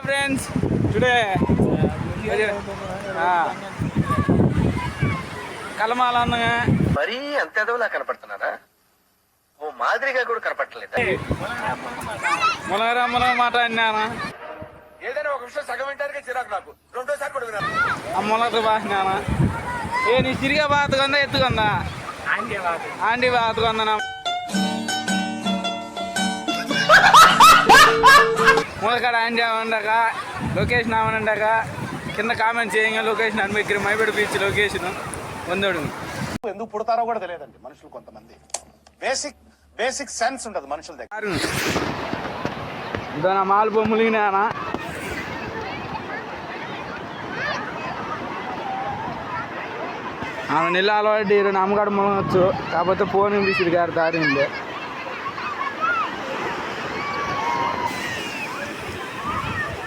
Friends today కలమాల మరీ అంత ఎదవలా కనపడుతున్నారా? ఓ మాదిరిగా కూడా కనపడలేదు. మునగరా మునగ మాట అన్నానా? ఏదైనా ఒక విషయం సగం వింటారుగా చిరాకు నాకు. రెండోసారి కూడా వినాలి. ఆ మునగ బాసినానా? ఏ నీ తిరిగే బాతుకుందా ఎత్తుకుందా? ఆంటీ బాతుకుందా? మునగడ ఆంటీ ఉండక లొకేషన్ అవనండక కింద కామెంట్ చేయంగా లొకేషన్ అని దగ్గర మైబడి బీచ్ లొకేషన్ వందోడు. ఎందుకు పుడతారో కూడా తెలియదండి మనుషులు. కొంతమంది బేసిక్ సెన్స్ ఉండదు మనుషుల దగ్గర. ఇదో నా మాలు బొమ్మలిగినా ఆమె నిల్ల అలవాటు అమ్మగాడు మునగచ్చు. కాకపోతే ఫోన్ తీసిరు గారు దారింది.